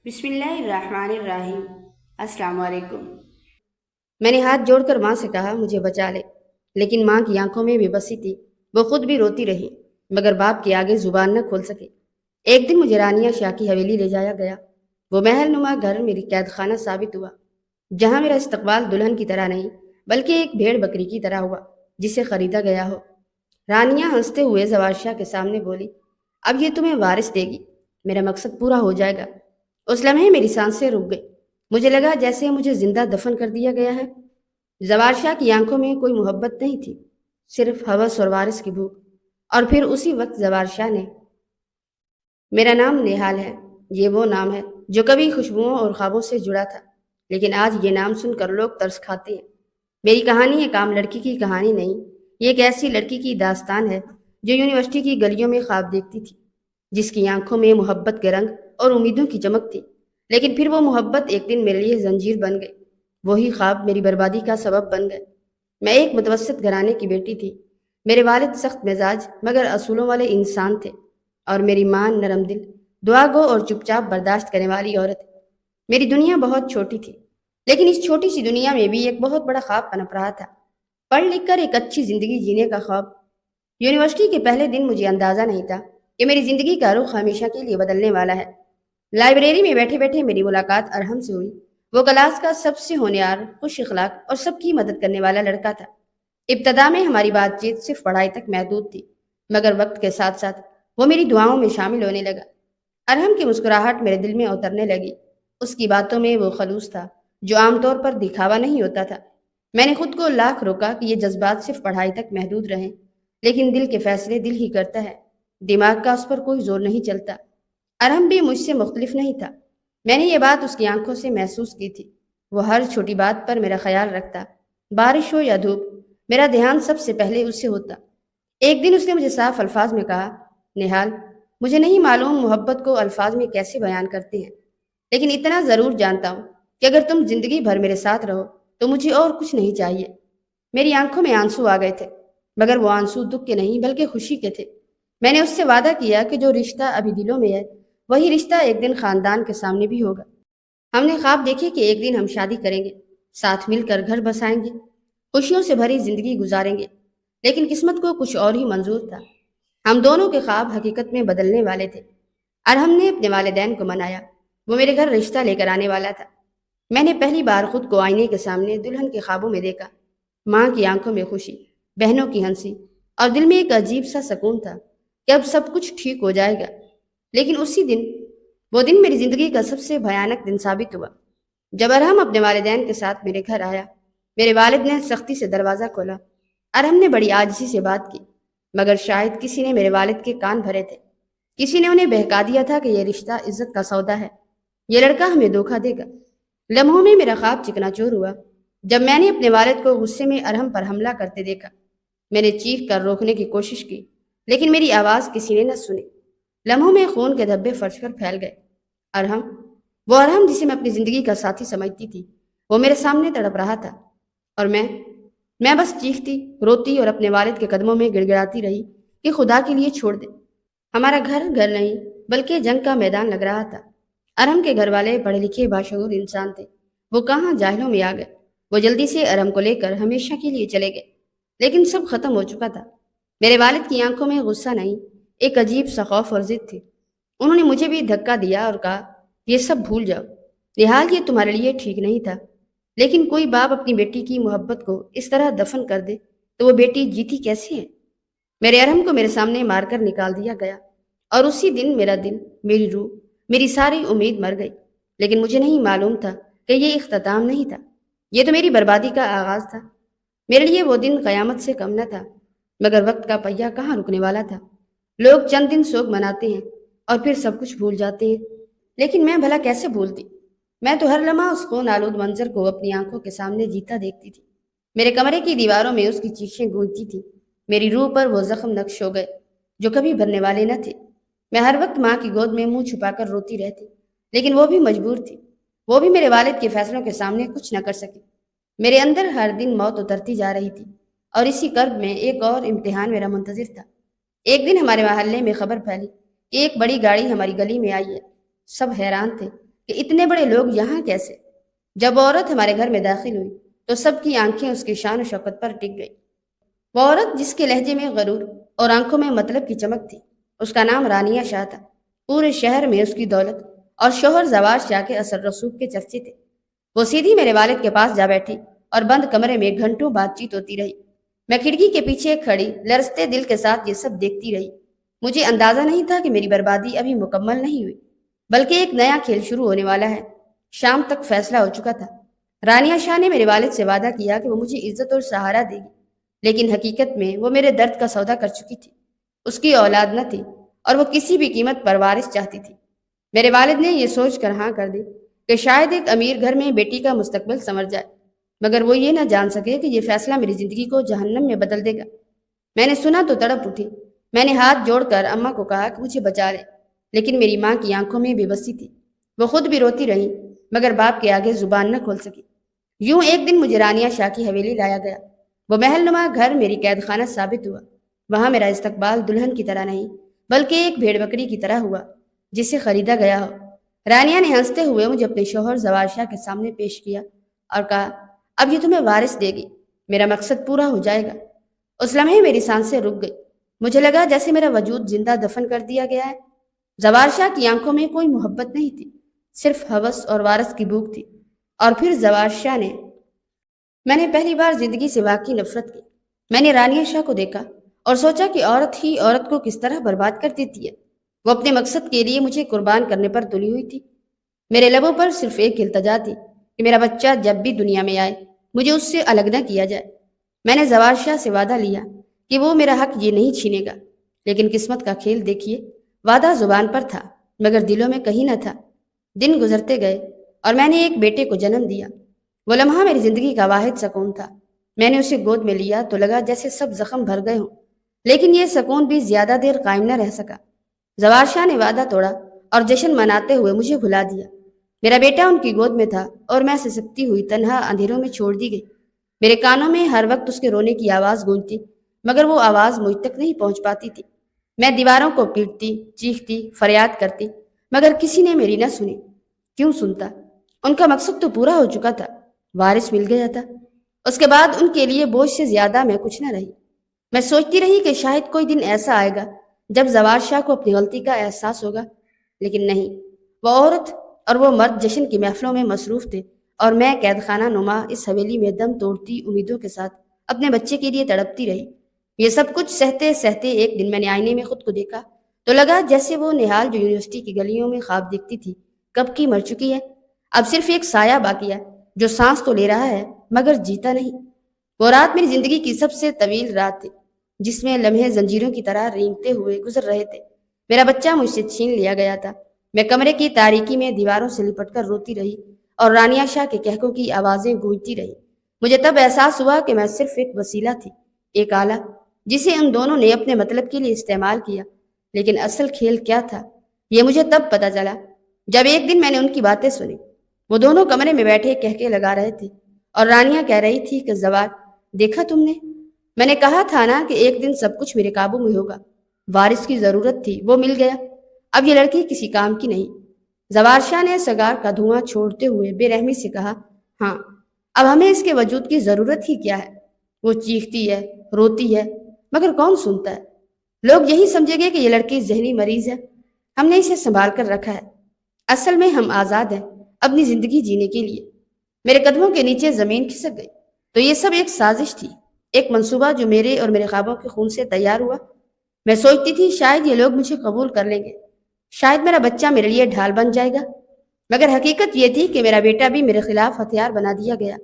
بسم اللہ الرحمن الرحیم۔ السلام علیکم۔ میں نے ہاتھ جوڑ کر ماں سے کہا مجھے بچا لے، لیکن ماں کی آنکھوں میں بے بسی تھی، وہ خود بھی روتی رہی مگر باپ کے آگے زبان نہ کھول سکے۔ ایک دن مجھے رانیہ شاہ کی حویلی لے جایا گیا۔ وہ محل نما گھر میری قید خانہ ثابت ہوا، جہاں میرا استقبال دلہن کی طرح نہیں بلکہ ایک بھیڑ بکری کی طرح ہوا جسے خریدا گیا ہو۔ رانیہ ہنستے ہوئے زوال شاہ کے سامنے بولی، اب یہ تمہیں وارث دے گی، میرا مقصد پورا ہو جائے گا۔ اس لمحے میری سانسیں رک گئی، مجھے لگا جیسے مجھے زندہ دفن کر دیا گیا ہے۔ زوال شاہ کی آنکھوں میں کوئی محبت نہیں تھی، صرف ہوس اور وارث کی بھوک۔ اور پھر اسی وقت زوال شاہ نے، میرا نام نیہال ہے، یہ وہ نام ہے جو کبھی خوشبوؤں اور خوابوں سے جڑا تھا، لیکن آج یہ نام سن کر لوگ ترس کھاتے ہیں۔ میری کہانی ایک عام لڑکی کی کہانی نہیں، یہ ایک ایسی لڑکی کی داستان ہے جو یونیورسٹی کی گلیوں میں خواب دیکھتی تھی، جس کی آنکھوں میں محبت کے رنگ اور امیدوں کی چمک تھی، لیکن پھر وہ محبت ایک دن میرے لیے زنجیر بن گئی، وہی خواب میری بربادی کا سبب بن گئے۔ میں ایک متوسط گھرانے کی بیٹی تھی، میرے والد سخت مزاج مگر اصولوں والے انسان تھے، اور میری ماں نرم دل، دعا گو اور چپ چاپ برداشت کرنے والی عورت۔ میری دنیا بہت چھوٹی تھی، لیکن اس چھوٹی سی دنیا میں بھی ایک بہت بڑا خواب پنپ رہا تھا، پڑھ لکھ کر ایک اچھی زندگی جینے کا خواب۔ یونیورسٹی کے پہلے دن مجھے اندازہ نہیں تھا کہ میری زندگی کا رخ ہمیشہ کے لیے بدلنے والا ہے۔ لائبریری میں بیٹھے بیٹھے میری ملاقات ارحم سے ہوئی۔ وہ کلاس کا سب سے ہونہار، خوش اخلاق اور سب کی مدد کرنے والا لڑکا تھا۔ ابتدا میں ہماری بات چیت صرف پڑھائی تک محدود تھی، مگر وقت کے ساتھ ساتھ وہ میری دعاؤں میں شامل ہونے لگا۔ ارحم کی مسکراہٹ میرے دل میں اترنے لگی، اس کی باتوں میں وہ خلوص تھا جو عام طور پر دکھاوا نہیں ہوتا تھا۔ میں نے خود کو لاکھ روکا کہ یہ جذبات صرف پڑھائی تک محدود رہیں، لیکن دل کے فیصلے دل ہی کرتا ہے، دماغ کا اس پر کوئی زور نہیں چلتا۔ ارحم بھی مجھ سے مختلف نہیں تھا، میں نے یہ بات اس کی آنکھوں سے محسوس کی تھی۔ وہ ہر چھوٹی بات پر میرا خیال رکھتا، بارش ہو یا دھوپ، میرا دھیان سب سے پہلے اس سے ہوتا۔ ایک دن اس نے مجھے صاف الفاظ میں کہا، نہال، مجھے نہیں معلوم محبت کو الفاظ میں کیسے بیان کرتے ہیں، لیکن اتنا ضرور جانتا ہوں کہ اگر تم زندگی بھر میرے ساتھ رہو تو مجھے اور کچھ نہیں چاہیے۔ میری آنکھوں میں آنسو آ گئے تھے، مگر وہ آنسو دکھ کے نہیں بلکہ خوشی کے تھے۔ میں نے اس سے وعدہ کیا کہ جو رشتہ ابھی دلوں میں ہے وہی رشتہ ایک دن خاندان کے سامنے بھی ہوگا۔ ہم نے خواب دیکھے کہ ایک دن ہم شادی کریں گے، ساتھ مل کر گھر بسائیں گے، خوشیوں سے بھری زندگی گزاریں گے، لیکن قسمت کو کچھ اور ہی منظور تھا۔ ہم دونوں کے خواب حقیقت میں بدلنے والے تھے۔ ارحم نے اپنے والدین کو منایا، وہ میرے گھر رشتہ لے کر آنے والا تھا۔ میں نے پہلی بار خود کو آئینے کے سامنے دلہن کے خوابوں میں دیکھا، ماں کی آنکھوں میں خوشی، بہنوں کی ہنسی، اور دل میں ایک عجیب سا سکون تھا کہ اب سب کچھ ٹھیک ہو جائے گا۔ لیکن اسی دن، وہ دن میری زندگی کا سب سے بھیانک دن ثابت ہوا۔ جب ارحم اپنے والدین کے ساتھ میرے گھر آیا، میرے والد نے سختی سے دروازہ کھولا۔ ارحم نے بڑی عاجزی سے بات کی، مگر شاید کسی نے میرے والد کے کان بھرے تھے۔ کسی نے انہیں بہکا دیا تھا کہ یہ رشتہ عزت کا سودا ہے، یہ لڑکا ہمیں دھوکہ دے گا۔ لمحوں میں میرا خواب چکنا چور ہوا جب میں نے اپنے والد کو غصے میں ارحم پر حملہ کرتے دیکھا۔ میں نے چیخ کر روکنے کی کوشش کی، لیکن میری آواز کسی نے نہ سنی۔ لمحوں میں خون کے دھبے فرش پر پھیل گئے۔ ارحم، وہ ارحم جسے میں اپنی زندگی کا ساتھی سمجھتی تھی، وہ میرے سامنے تڑپ رہا تھا، اور میں بس چیختی، روتی اور اپنے والد کے قدموں میں گڑ گڑاتی رہی کہ خدا کے لیے چھوڑ دے۔ ہمارا گھر گھر نہیں بلکہ جنگ کا میدان لگ رہا تھا۔ ارحم کے گھر والے پڑھے لکھے باشعور انسان تھے، وہ کہاں جاہلوں میں آ گئے۔ وہ جلدی سے ارحم کو لے کر ہمیشہ کے لیے چلے گئے، لیکن سب ختم ہو چکا تھا۔ میرے والد کی آنکھوں میں غصہ نہیں، ایک عجیب سا خوف اور ضد تھی۔ انہوں نے مجھے بھی دھکا دیا اور کہا، یہ سب بھول جاؤ، نہال، یہ تمہارے لیے ٹھیک نہیں تھا۔ لیکن کوئی باپ اپنی بیٹی کی محبت کو اس طرح دفن کر دے تو وہ بیٹی جیتی کیسے ہے؟ میرے ارحم کو میرے سامنے مار کر نکال دیا گیا، اور اسی دن میرا دل، میری روح، میری ساری امید مر گئی۔ لیکن مجھے نہیں معلوم تھا کہ یہ اختتام نہیں تھا، یہ تو میری بربادی کا آغاز تھا۔ میرے لیے وہ دن قیامت سے کم نہ تھا، مگر وقت کا پہیہ کہاں رکنے والا تھا۔ لوگ چند دن سوگ مناتے ہیں اور پھر سب کچھ بھول جاتے ہیں، لیکن میں بھلا کیسے بھولتی؟ میں تو ہر لمحہ اس خون آلود منظر کو اپنی آنکھوں کے سامنے جیتا دیکھتی تھی۔ میرے کمرے کی دیواروں میں اس کی چیخیں گونجتی تھی، میری روح پر وہ زخم نقش ہو گئے جو کبھی بھرنے والے نہ تھے۔ میں ہر وقت ماں کی گود میں منہ چھپا کر روتی رہتی، لیکن وہ بھی مجبور تھی، وہ بھی میرے والد کے فیصلوں کے سامنے کچھ نہ کر سکی۔ میرے اندر ہر دن موت اترتی جا رہی تھی، اور اسی کرب میں ایک اور امتحان میرا منتظر تھا۔ ایک دن ہمارے محلے میں خبر پھیلی کہ ایک بڑی گاڑی ہماری گلی میں آئی ہے۔ سب حیران تھے، کہ اتنے بڑے لوگ یہاں کیسے؟ جب عورت ہمارے گھر میں داخل ہوئی تو سب کی آنکھیں اس کی شان و شوکت پر ٹک گئی۔ وہ عورت جس کے لہجے میں غرور اور آنکھوں میں مطلب کی چمک تھی، اس کا نام رانیہ شاہ تھا۔ پورے شہر میں اس کی دولت اور شوہر زوار شاہ کے اثر رسوخ کے چرچے تھے۔ وہ سیدھی میرے والد کے پاس جا بیٹھی اور بند کمرے میں گھنٹوں بات چیت ہوتی رہی۔ میں کھڑکی کے پیچھے کھڑی لرزتے دل کے ساتھ یہ سب دیکھتی رہی۔ مجھے اندازہ نہیں تھا کہ میری بربادی ابھی مکمل نہیں ہوئی، بلکہ ایک نیا کھیل شروع ہونے والا ہے۔ شام تک فیصلہ ہو چکا تھا۔ رانیہ شاہ نے میرے والد سے وعدہ کیا کہ وہ مجھے عزت اور سہارا دے گی، لیکن حقیقت میں وہ میرے درد کا سودا کر چکی تھی۔ اس کی اولاد نہ تھی اور وہ کسی بھی قیمت پر وارث چاہتی تھی۔ میرے والد نے یہ سوچ کر ہاں کر دی کہ شاید ایک امیر گھر میں بیٹی کا مستقبل سنور جائے، مگر وہ یہ نہ جان سکے کہ یہ فیصلہ میری زندگی کو جہنم میں بدل دے گا۔ میں نے سنا تو تڑپ اٹھی۔ میں نے ہاتھ جوڑ کر اماں کو کہا کہ مجھے بچا لے، لیکن میری ماں کی آنکھوں میں بے بسی تھی۔ وہ خود بھی روتی رہی، مگر باپ کے آگے زبان نہ کھول سکی۔ یوں ایک دن مجھے رانیہ شاہ کی حویلی لایا گیا۔ وہ محل نما گھر میری قید خانہ ثابت ہوا۔ وہاں میرا استقبال دلہن کی طرح نہیں، بلکہ ایک بھیڑ بکری کی طرح ہوا جسے خریدا گیا ہو۔ رانیہ نے ہنستے ہوئے مجھے اپنے شوہر زوار شاہ کے سامنے پیش کیا اور کہا، اب یہ تمہیں وارث دے گی، میرا مقصد پورا ہو جائے گا۔ اس لمحے میری سانسیں رک گئی۔ مجھے لگا جیسے میرا وجود زندہ دفن کر دیا گیا ہے۔ زوار شاہ کی آنکھوں میں کوئی محبت نہیں تھی، صرف ہوس اور وارث کی بھوک تھی۔ اور پھر زوار شاہ نے میں نے پہلی بار زندگی سے واقعی نفرت کی۔ میں نے رانیہ شاہ کو دیکھا اور سوچا کہ عورت ہی عورت کو کس طرح برباد کر دیتی ہے۔ وہ اپنے مقصد کے لیے مجھے قربان کرنے پر تلی ہوئی تھی۔ میرے لبوں پر صرف ایک التجا تھی کہ میرا بچہ جب بھی دنیا میں آئے مجھے اس سے الگ نہ کیا جائے۔ میں نے زوار شاہ سے وعدہ لیا کہ وہ میرا حق یہ نہیں چھینے گا، لیکن قسمت کا کھیل دیکھیے، وعدہ زبان پر تھا مگر دلوں میں کہیں نہ تھا۔ دن گزرتے گئے اور میں نے ایک بیٹے کو جنم دیا۔ وہ لمحہ میری زندگی کا واحد سکون تھا۔ میں نے اسے گود میں لیا تو لگا جیسے سب زخم بھر گئے ہوں، لیکن یہ سکون بھی زیادہ دیر قائم نہ رہ سکا۔ زوار شاہ نے وعدہ توڑا اور جشن مناتے ہوئے مجھے بھلا دیا۔ میرا بیٹا ان کی گود میں تھا اور میں سسکتی ہوئی تنہا اندھیروں میں چھوڑ دی گئی۔ میرے کانوں میں ہر وقت اس کے رونے کی آواز گونجتی، مگر وہ آواز مجھ تک نہیں پہنچ پاتی تھی۔ میں دیواروں کو پیٹتی، چیختی، فریاد کرتی، مگر کسی نے میری نہ سنی۔ کیوں سنتا؟ ان کا مقصد تو پورا ہو چکا تھا، وارث مل گیا تھا۔ اس کے بعد ان کے لیے بوجھ سے زیادہ میں کچھ نہ رہی۔ میں سوچتی رہی کہ شاید کوئی دن ایسا آئے گا جب زوار شاہ کو اپنی غلطی کا احساس ہوگا، لیکن نہیں۔ وہ عورت اور وہ مرد جشن کی محفلوں میں مصروف تھے اور میں قید خانہ نما اس حویلی میں دم توڑتی امیدوں کے ساتھ اپنے بچے کے لیے تڑپتی رہی۔ یہ سب کچھ سہتے سہتے ایک دن میں نے آئینے میں خود کو دیکھا تو لگا جیسے وہ نہال جو یونیورسٹی کی گلیوں میں خواب دیکھتی تھی کب کی مر چکی ہے۔ اب صرف ایک سایہ باقی ہے جو سانس تو لے رہا ہے مگر جیتا نہیں۔ وہ رات میری زندگی کی سب سے طویل رات تھی، جس میں لمحے زنجیروں کی طرح رینگتے ہوئے گزر رہے تھے۔ میرا بچہ مجھ سے چھین لیا گیا تھا۔ میں کمرے کی تاریکی میں دیواروں سے لپٹ کر روتی رہی اور رانیہ شاہ کے کہکوں کی آوازیں گونجتی رہی۔ مجھے تب احساس ہوا کہ میں صرف ایک وسیلہ تھی، ایک آلہ جسے ان دونوں نے اپنے مطلب کے لیے استعمال کیا۔ لیکن اصل کھیل کیا تھا یہ مجھے تب پتہ چلا جب ایک دن میں نے ان کی باتیں سنی۔ وہ دونوں کمرے میں بیٹھے کہکے لگا رہے تھے اور رانیہ کہہ رہی تھی کہ زوار، دیکھا تم نے، میں نے کہا تھا نا کہ ایک دن سب کچھ میرے قابو میں ہوگا۔ وارث کی ضرورت تھی، وہ مل گیا، اب یہ لڑکی کسی کام کی نہیں۔ زوار شاہ نے سگار کا دھواں چھوڑتے ہوئے بے رحمی سے کہا، ہاں، اب ہمیں اس کے وجود کی ضرورت ہی کیا ہے؟ وہ چیختی ہے، روتی ہے، مگر کون سنتا ہے؟ لوگ یہی سمجھیں گے کہ یہ لڑکی ذہنی مریض ہے۔ ہم نے اسے سنبھال کر رکھا ہے۔ اصل میں ہم آزاد ہیں اپنی زندگی جینے کے لیے۔ میرے قدموں کے نیچے زمین کھسک گئی۔ تو یہ سب ایک سازش تھی، ایک منصوبہ جو میرے اور میرے خوابوں کے خون سے تیار ہوا۔ میں سوچتی تھی شاید یہ لوگ مجھے قبول کر لیں گے، شاید میرا بچہ میرے لیے ڈھال بن جائے گا، مگر حقیقت یہ تھی کہ میرا بیٹا بھی میرے خلاف ہتھیار بنا دیا گیا۔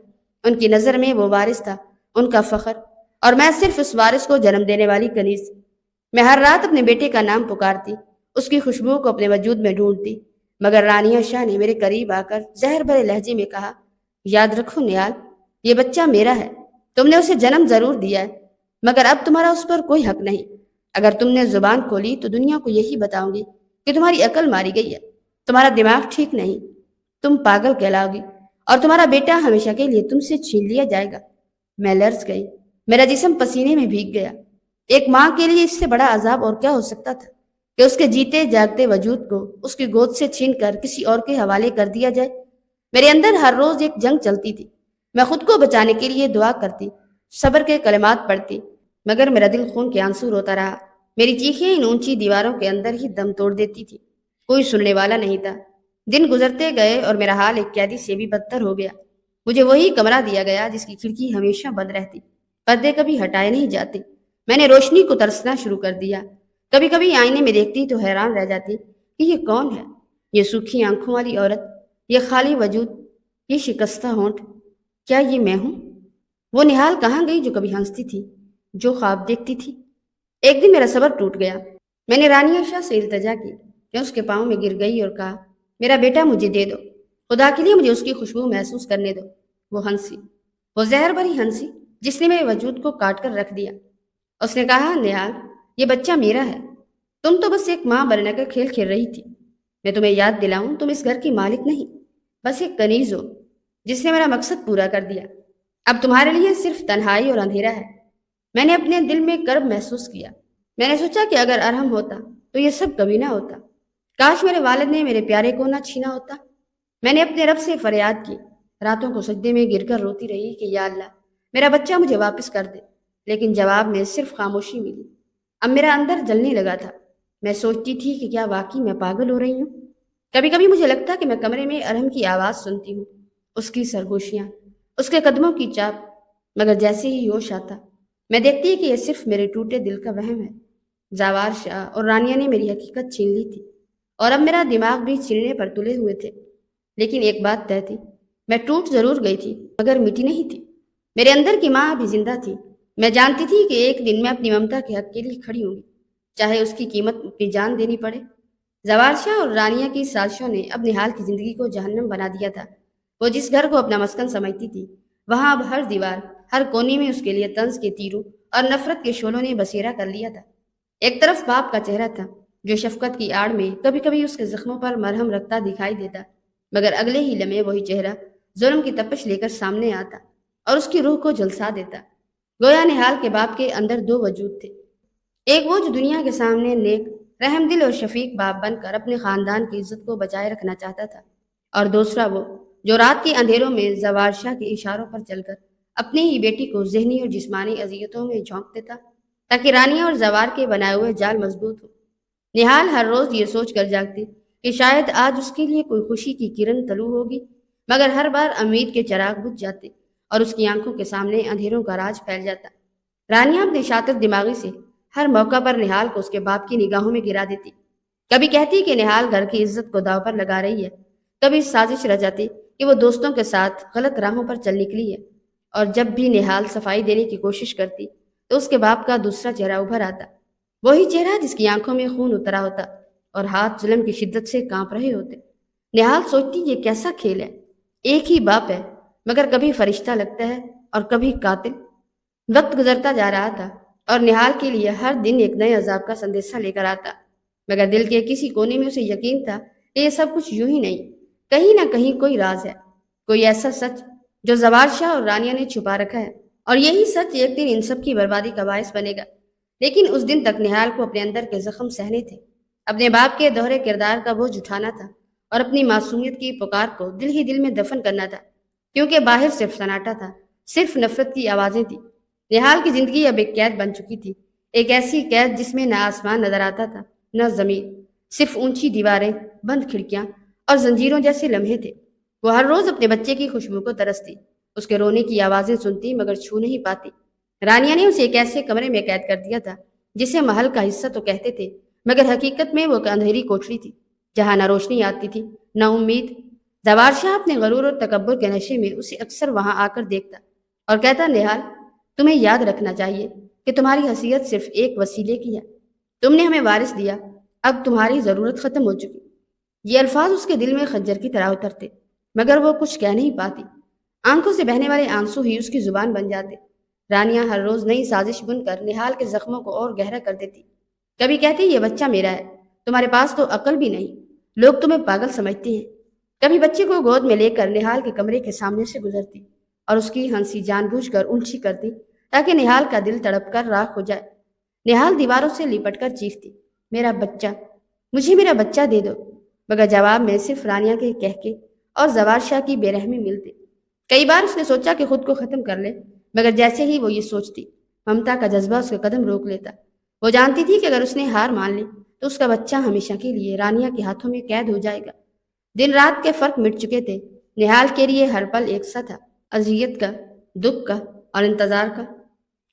ان کی نظر میں وہ وارث تھا، ان کا فخر، اور میں صرف اس وارث کو جنم دینے والی کنیز۔ میں ہر رات اپنے بیٹے کا نام پکارتی، اس کی خوشبو کو اپنے وجود میں ڈھونڈتی، مگر رانیہ شاہ نے میرے قریب آ کر زہر بھرے لہجے میں کہا، یاد رکھو نیال، یہ بچہ میرا ہے، تم نے اسے جنم ضرور دیا ہے، مگر اب تمہارا اس پر کوئی حق نہیں۔ اگر تم نے زبان کھولی تو دنیا کو یہی بتاؤں گی کہ تمہاری عقل ماری گئی ہے، تمہارا دماغ ٹھیک نہیں، تم پاگل کہلاؤ گی، اور تمہارا بیٹا ہمیشہ کے لیے تم سے چھین لیا جائے گا۔ میں لرز گئی، میرا جسم پسینے میں بھیگ گیا۔ ایک ماں کے لیے اس سے بڑا عذاب اور کیا ہو سکتا تھا کہ اس کے جیتے جاگتے وجود کو اس کی گود سے چھین کر کسی اور کے حوالے کر دیا جائے؟ میرے اندر ہر روز ایک جنگ چلتی تھی۔ میں خود کو بچانے کے لیے دعا کرتی، صبر کے کلمات پڑھتی، مگر میرا دل خون کے آنسو روتا رہا۔ میری چیخیں ان اونچی دیواروں کے اندر ہی دم توڑ دیتی تھی۔ کوئی سننے والا نہیں تھا۔ دن گزرتے گئے اور میرا حال ایک قیدی سے بھی بدتر ہو گیا۔ مجھے وہی کمرہ دیا گیا جس کی کھڑکی ہمیشہ بند رہتی، پردے کبھی ہٹائے نہیں جاتے۔ میں نے روشنی کو ترسنا شروع کر دیا۔ کبھی کبھی آئینے میں دیکھتی تو حیران رہ جاتی کہ یہ کون ہے؟ یہ سوکھی آنکھوں والی عورت، یہ خالی وجود، یہ شکستہ ہونٹ، کیا یہ میں ہوں؟ وہ نہال کہاں گئی جو کبھی ہنستی تھی، جو خواب دیکھتی تھی؟ ایک دن میرا صبر ٹوٹ گیا۔ میں نے رانیہ شاہ سے التجا کی، میں اس کے پاؤں میں گر گئی اور کہا، میرا بیٹا مجھے دے دو، خدا کے لیے مجھے اس کی خوشبو محسوس کرنے دو۔ وہ ہنسی، وہ زہر بھری ہنسی جس نے میرے وجود کو کاٹ کر رکھ دیا۔ اس نے کہا، نہال، یہ بچہ میرا ہے، تم تو بس ایک ماں بننے کا کھیل کھیل رہی تھی۔ میں تمہیں یاد دلاؤں، تم اس گھر کی مالک نہیں، بس ایک کنیز ہو جس نے میرا مقصد پورا کر دیا۔ اب تمہارے لیے صرف تنہائی اور اندھیرا ہے۔ میں نے اپنے دل میں کرب محسوس کیا۔ میں نے سوچا کہ اگر ارحم ہوتا تو یہ سب کبھی نہ ہوتا۔ کاش میرے والد نے میرے پیارے کو نہ چھینا ہوتا۔ میں نے اپنے رب سے فریاد کی، راتوں کو سجدے میں گر کر روتی رہی کہ یا اللہ، میرا بچہ مجھے واپس کر دے، لیکن جواب میں صرف خاموشی ملی۔ اب میرا اندر جلنے لگا تھا۔ میں سوچتی تھی کہ کیا واقعی میں پاگل ہو رہی ہوں؟ کبھی کبھی مجھے لگتا کہ میں کمرے میں ارحم کی آواز سنتی ہوں، اس کی سرگوشیاں، اس کے قدموں کی چاپ، مگر جیسے ہی ہوش آتا میں دیکھتی کہ یہ صرف میرے ٹوٹے دل کا وہم ہے۔ زوار شاہ اور رانیہ نے میری حقیقت چھین لی تھی، اور اب میرا دماغ بھی چھلنے پر تلے ہوئے تھے۔ لیکن ایک بات طے تھی، میں ٹوٹ ضرور گئی تھی مگر مٹی نہیں تھی۔ میرے اندر کی ماں ابھی زندہ تھی۔ میں جانتی تھی کہ ایک دن میں اپنی ممتا کے حق کے لیے کھڑی ہوں گی، چاہے اس کی قیمت اپنی جان دینی پڑے۔ زوار شاہ اور رانیہ کی سازشوں نے اب نہال کی زندگی کو جہنم بنا دیا تھا۔ وہ جس گھر کو اپنا مسکن سمجھتی تھی، وہاں اب ہر دیوار، ہر کونے میں اس کے لیے طنز کے تیروں اور نفرت کے شعلوں نے بسیرا کر لیا تھا۔ ایک طرف باپ کا چہرہ تھا جو شفقت کی آڑ میں کبھی کبھی اس کے زخموں پر مرہم رکھتا دکھائی دیتا، مگر اگلے ہی لمحے وہی چہرہ ظلم کی تپش لے کر سامنے آتا اور اس کی روح کو جھلسا دیتا۔ گویا نہال کے باپ کے اندر دو وجود تھے، ایک وہ جو دنیا کے سامنے نیک، رحم دل اور شفیق باپ بن کر اپنے خاندان کی عزت کو بچائے رکھنا چاہتا تھا، اور دوسرا وہ جو رات کے اندھیروں میں زوار شاہ کے اشاروں پر چل کر اپنی ہی بیٹی کو ذہنی اور جسمانی اذیتوں میں جھونک دیتا تاکہ رانیہ اور زوار کے بنائے ہوئے جال مضبوط ہو۔ نہال ہر روز یہ سوچ کر جاگتی کہ شاید آج اس کے لیے کوئی خوشی کی کرن طلوع ہوگی، مگر ہر بار امید کے چراغ بجھ جاتے اور اس کی آنکھوں کے سامنے اندھیروں کا راج پھیل جاتا۔ رانیہ اپنے شاطر دماغی سے ہر موقع پر نہال کو اس کے باپ کی نگاہوں میں گرا دیتی۔ کبھی کہتی کہ نہال گھر کی عزت کو داؤ پر لگا رہی ہے، کبھی سازش رچاتی کہ وہ دوستوں کے ساتھ غلط راہوں پر چل نکلی ہے، اور جب بھی نہال صفائی دینے کی کوشش کرتی تو اس کے باپ کا دوسرا چہرہ ابھر آتا، وہی چہرہ جس کی آنکھوں میں خون اترا ہوتا اور ہاتھ ظلم کی شدت سے کانپ رہے ہوتے۔ نہال سوچتی یہ کیسا کھیل ہے، ایک ہی باپ ہے مگر کبھی فرشتہ لگتا ہے اور کبھی قاتل۔ وقت گزرتا جا رہا تھا اور نہال کے لیے ہر دن ایک نئے عذاب کا سندیشہ لے کر آتا، مگر دل کے کسی کونے میں اسے یقین تھا کہ یہ سب کچھ یوں ہی نہیں، کہیں نہ کہیں کوئی راز ہے، کوئی ایسا سچ جو زوار شاہ اور رانیہ نے چھپا رکھا ہے، اور یہی سچ ایک دن ان سب کی بربادی کا باعث بنے گا۔ لیکن اس دن تک نہال کو اپنے اندر کے زخم سہنے تھے، اپنے باپ کے دوہرے کردار کا بوجھ اٹھانا تھا اور اپنی معصومیت کی پکار کو دل ہی دل میں دفن کرنا تھا، کیونکہ باہر صرف سناٹا تھا، صرف نفرت کی آوازیں تھیں۔ نہال کی زندگی اب ایک قید بن چکی تھی، ایک ایسی قید جس میں نہ آسمان نظر آتا تھا نہ زمین، صرف اونچی دیواریں، بند کھڑکیاں اور زنجیروں جیسے لمحے تھے۔ وہ ہر روز اپنے بچے کی خوشبو کو ترستی، اس کے رونے کی آوازیں سنتی مگر چھو نہیں پاتی۔ رانیہ نے اسے ایک ایسے کمرے میں قید کر دیا تھا جسے محل کا حصہ تو کہتے تھے مگر حقیقت میں وہ ایک اندھیری کوٹری تھی جہاں نہ روشنی آتی تھی نہ امید۔ زوار شاہ اپنے غرور اور تکبر کے نشے میں اسے اکثر وہاں آ کر دیکھتا اور کہتا، نہال، تمہیں یاد رکھنا چاہیے کہ تمہاری حیثیت صرف ایک وسیلے کی ہے، تم نے ہمیں وارث دیا، اب تمہاری ضرورت ختم ہو چکی۔ یہ الفاظ اس کے دل میں خنجر کی طرح اترتے مگر وہ کچھ کہہ نہیں پاتی، آنکھوں سے بہنے والے آنسو ہی اس کی زبان بن جاتے۔ رانیہ ہر روز نئی سازش بن کر نہال کے زخموں کو اور گہرا کر دیتی، کبھی کہتی یہ بچہ میرا ہے، تمہارے پاس تو عقل بھی نہیں، لوگ تمہیں پاگل سمجھتے ہیں۔ کبھی بچے کو گود میں لے کر نہال کے کمرے کے سامنے سے گزرتی اور اس کی ہنسی جان بوجھ کر اونچی کرتی تاکہ نہال کا دل تڑپ کر راکھ ہو جائے۔ نہال دیواروں سے لپٹ کر چیختی، میرا بچہ، مجھے میرا بچہ دے دو، مگر جواب میں صرف رانیہ کے کہکے اور زوار شاہ کی بے رحمی ملتے۔ کئی بار اس نے سوچا کہ خود کو ختم کر لے، مگر جیسے ہی وہ یہ سوچتی، ممتا کا جذبہ اس کا قدم روک لیتا۔ وہ جانتی تھی کہ اگر اس نے ہار مان لی تو اس کا بچہ ہمیشہ کے لیے رانیہ کے ہاتھوں میں قید ہو جائے گا۔ دن رات کے فرق مٹ چکے تھے، نہال کے لیے ہر پل ایک سا تھا، اذیت کا، دکھ کا اور انتظار کا۔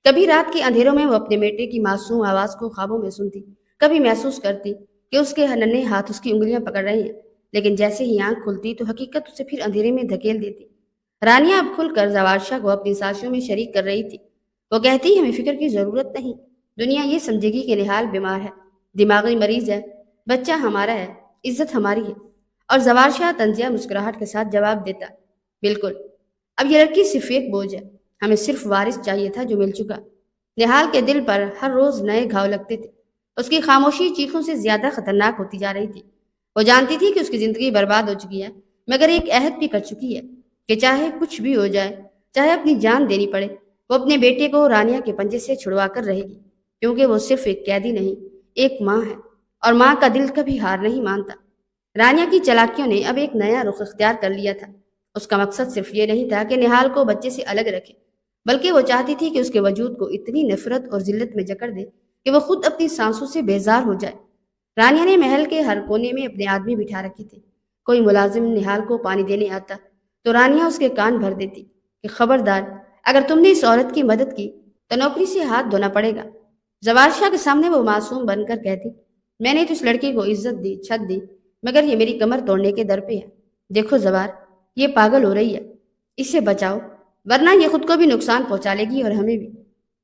کبھی رات کے اندھیروں میں وہ اپنے بیٹے کی معصوم آواز کو خوابوں میں سنتی، کبھی محسوس کرتی کہ اس کے ننھے ہاتھ اس کی انگلیاں پکڑ رہے ہیں، لیکن جیسے ہی آنکھ کھلتی تو حقیقت اسے پھر اندھیرے میں دھکیل دیتی۔ رانیہ اب کھل کر زوارشا کو اپنی سازشوں میں شریک کر رہی تھی۔ وہ کہتی ہمیں فکر کی ضرورت نہیں، دنیا یہ سمجھے گی کہ نہال بیمار ہے، دماغی مریض ہے، بچہ ہمارا ہے، عزت ہماری ہے۔ اور زوارشا تنزیہ مسکراہٹ کے ساتھ جواب دیتا، بالکل، اب یہ لڑکی صرف ایک بوجھ ہے، ہمیں صرف وارث چاہیے تھا جو مل چکا۔ نہال کے دل پر ہر روز نئے گھاؤ لگتے تھے، اس کی خاموشی چیخوں سے زیادہ خطرناک ہوتی جا رہی تھی۔ وہ جانتی تھی کہ اس کی زندگی برباد ہو چکی ہے، مگر ایک عہد بھی کر چکی ہے کہ چاہے کچھ بھی ہو جائے، چاہے اپنی جان دینی پڑے، وہ اپنے بیٹے کو رانیہ کے پنجے سے چھڑوا کر رہے گی، کیونکہ وہ صرف ایک قیدی نہیں، ایک ماں ہے، اور ماں کا دل کبھی ہار نہیں مانتا۔ رانیہ کی چالاکیوں نے اب ایک نیا رخ اختیار کر لیا تھا۔ اس کا مقصد صرف یہ نہیں تھا کہ نہال کو بچے سے الگ رکھے، بلکہ وہ چاہتی تھی کہ اس کے وجود کو اتنی نفرت اور ذلت میں جکڑ دے کہ وہ خود اپنی سانسوں سے بیزار ہو جائے۔ رانیہ نے محل کے ہر کونے میں اپنے آدمی بٹھا رکھے تھے۔ کوئی ملازم نہال کو پانی دینے آتا تو رانیہ اس کے کان بھر دیتی کہ خبردار، اگر تم نے اس عورت کی مدد کی تو نوکری سے ہاتھ دھونا پڑے گا۔ زوارشا کے سامنے وہ معصوم بن کر کہتی، میں نے تو اس لڑکی کو عزت دی، چھت دی، مگر یہ میری کمر توڑنے کے در پہ ہے۔ دیکھو زوار، یہ پاگل ہو رہی ہے، اسے بچاؤ، ورنہ یہ خود کو بھی نقصان پہنچا لے گی اور ہمیں بھی۔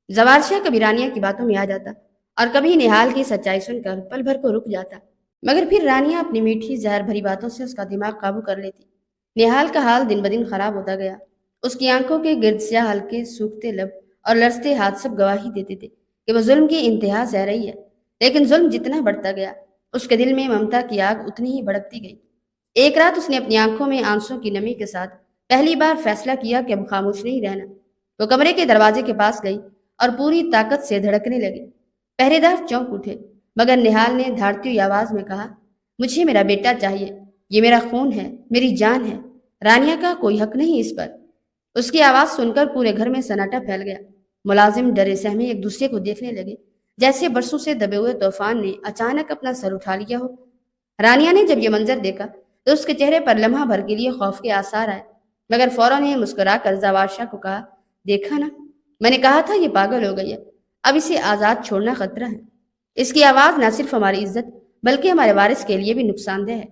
زوارشا کبھی رانیہ کی باتوں میں آ جاتا اور کبھی نہال کی سچائی سن کر پل بھر کو رک جاتا، مگر پھر رانیہ اپنی میٹھی زہر بھری باتوں سے اس کا دماغ قابو کر لیتی۔ نہال کا حال دن بدن خراب ہوتا گیا۔ اس کی آنکھوں کے گرد سیاہ ہلکے سوکھتے لب اور لرزتے ہاتھ سب گواہی دیتے تھے کہ وہ ظلم کی انتہا سہ رہی ہے، لیکن ظلم جتنا بڑھتا گیا، اس کے دل میں ممتا کی آگ اتنی ہی بھڑکتی گئی۔ ایک رات اس نے اپنی آنکھوں میں آنسوں کی نمی کے ساتھ پہلی بار فیصلہ کیا کہ اب خاموش نہیں رہنا۔ وہ کمرے کے دروازے کے پاس گئی اور پوری طاقت سے دھڑکنے لگی۔ پہرے دار چونک اٹھے، مگر نہال نے دھاڑتی ہوئی آواز میں کہا، مجھے میرا بیٹا چاہیے، یہ میرا خون ہے، میری جان ہے، رانیہ کا کوئی حق نہیں اس پر۔ اس کی آواز سن کر پورے گھر میں سناٹا پھیل گیا۔ ملازم ڈرے سہمے ایک دوسرے کو دیکھنے لگے، جیسے برسوں سے دبے ہوئے طوفان نے اچانک اپنا سر اٹھا لیا ہو۔ رانیہ نے جب یہ منظر دیکھا تو اس کے چہرے پر لمحہ بھر کے لیے خوف کے آثار آئے، مگر فوراً ہی مسکرا کر زوارشا کو کہا، دیکھا نا، میں نے کہا تھا یہ پاگل ہو گئی ہے، اب اسے آزاد چھوڑنا خطرہ ہے۔ اس کی آواز نہ صرف ہماری عزت بلکہ ہمارے وارث کے لیے بھی نقصان دہ ہے۔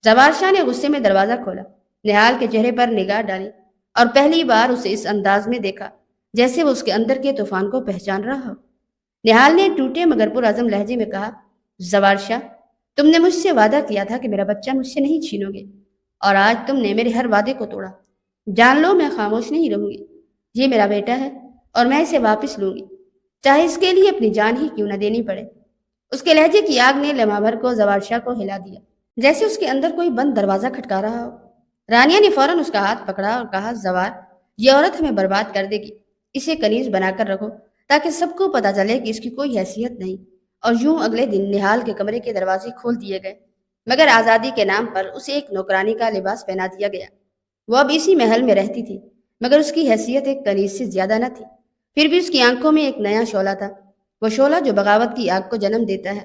زوارشا نے غصے میں دروازہ کھولا، نہال کے چہرے پر نگاہ ڈالی اور پہلی بار اسے اس انداز میں دیکھا جیسے وہ اس کے اندر کے طوفان کو پہچان رہا ہو۔ نہال نے ٹوٹے مگر پرعزم لہجے میں کہا، زوارشا، تم نے مجھ سے وعدہ کیا تھا کہ میرا بچہ مجھ سے نہیں چھینو گے، اور آج تم نے میرے ہر وعدے کو توڑا۔ جان لو میں خاموش نہیں رہوں گی، یہ میرا بیٹا ہے اور میں اسے واپس لوں گی، چاہے اس کے لیے اپنی جان ہی کیوں نہ دینی پڑے۔ اس کے لہجے کی آگ نے لمحہ بھر کو زوارشا کو ہلا دیا، جیسے اس کے اندر کوئی بند دروازہ کھٹکا رہا ہو۔ رانیہ نے فوراً اس کا ہاتھ پکڑا اور کہا، زوار، یہ عورت ہمیں برباد کر دے گی، اسے کنیز بنا کر رکھو تاکہ سب کو پتہ چلے کہ اس کی کوئی حیثیت نہیں۔ اور یوں اگلے دن نہال کے کمرے کے دروازے کھول دیے گئے، مگر آزادی کے نام پر اسے ایک نوکرانی کا لباس پہنا دیا گیا۔ وہ اب اسی محل میں رہتی تھی، مگر اس کی حیثیت ایک کنیز سے زیادہ نہ تھی۔ پھر بھی اس کی آنکھوں میں ایک نیا شعلہ تھا، وہ شعلہ جو بغاوت کی آگ کو جنم دیتا ہے۔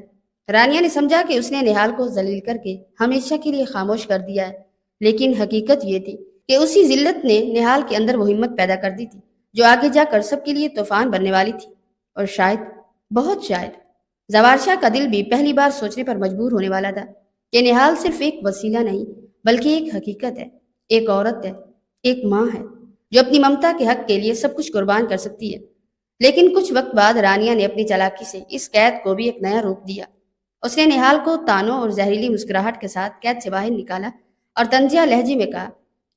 رانیہ نے سمجھا کہ اس نے نہال کو ذلیل کر کے ہمیشہ کے لیے خاموش کر دیا ہے، لیکن حقیقت یہ تھی کہ اسی ذلت نے نہال کے اندر وہ ہمت پیدا کر دی تھی جو آگے جا کر سب کے لیے طوفان بننے والی تھی۔ اور شاید، بہت شاید، زوارشا کا دل بھی پہلی بار سوچنے پر مجبور ہونے والا تھا کہ نہال صرف ایک وسیلہ نہیں بلکہ ایک حقیقت ہے، ایک عورت ہے، ایک ماں ہے جو اپنی ممتا کے حق کے لیے سب کچھ قربان کر سکتی ہے۔ لیکن کچھ وقت بعد رانیہ نے اپنی چالاکی سے اس قید کو بھی ایک نیا روپ دیا۔ اس نے نہال کو تانوں اور زہریلی مسکراہٹ کے ساتھ قید سے باہر نکالا اور طنزیہ لہجے میں کہا،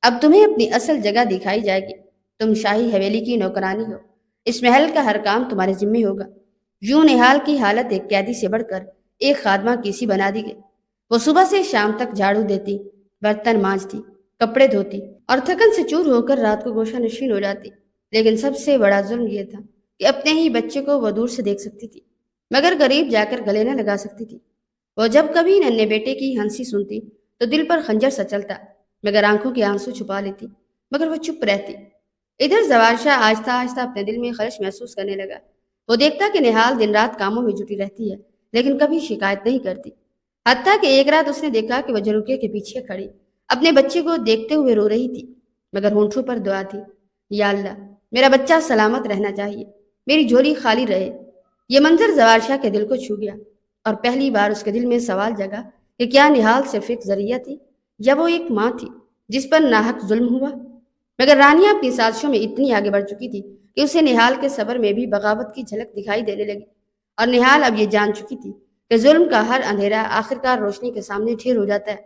اب تمہیں اپنی اصل جگہ دکھائی جائے گی، تم شاہی حویلی کی نوکرانی ہو، اس محل کا ہر کام تمہارے ذمہ ہوگا۔ یوں نہال کی حالت ایک قیدی سے بڑھ کر ایک خادمہ کی سی بنا دی گئی۔ وہ صبح سے شام تک جھاڑو دیتی، برتن مانجتی، کپڑے دھوتی اور تھکن سے چور ہو کر رات کو گوشہ نشین ہو جاتی، لیکن سب سے بڑا ظلم یہ تھا کہ اپنے ہی بچے کو وہ دور سے دیکھ سکتی تھی، مگر قریب جا کر گلے نہ لگا سکتی تھی۔ وہ جب کبھی ننھے بیٹے کی ہنسی سنتی تو دل پر خنجر سا چلتا، مگر آنکھوں کے آنسو چھپا لیتی، مگر وہ چپ رہتی۔ ادھر زوال شاہ آہستہ آہستہ اپنے دل میں خلش محسوس کرنے لگا۔ وہ دیکھتا کہ نہال دن رات کاموں میں جٹی رہتی ہے، لیکن کبھی شکایت نہیں کرتی۔ حتیٰ کہ ایک رات اس نے دیکھا کہ وہ جھروکے کے پیچھے کھڑی اپنے بچے کو دیکھتے ہوئے رو رہی تھی، مگر ہونٹوں پر دعا تھی، یا اللہ، میرا بچہ سلامت رہنا چاہیے، میری جھولی خالی رہے۔ یہ منظر زوال شاہ کے دل کو چھو گیا، اور پہلی بار اس کے دل میں سوال جگا کہ کیا نہال صرف ایک ذریعہ تھی، یا وہ ایک ماں تھی جس پر ناحق ظلم ہوا؟ مگر رانیہ اپنی سازشوں میں اتنی آگے بڑھ چکی تھی کہ اسے نہال کے صبر میں بھی بغاوت کی جھلک دکھائی دینے لگی، اور نہال اب یہ جان چکی تھی کہ ظلم کا ہر اندھیرا آخرکار روشنی کے سامنے ڈھیر ہو جاتا ہے۔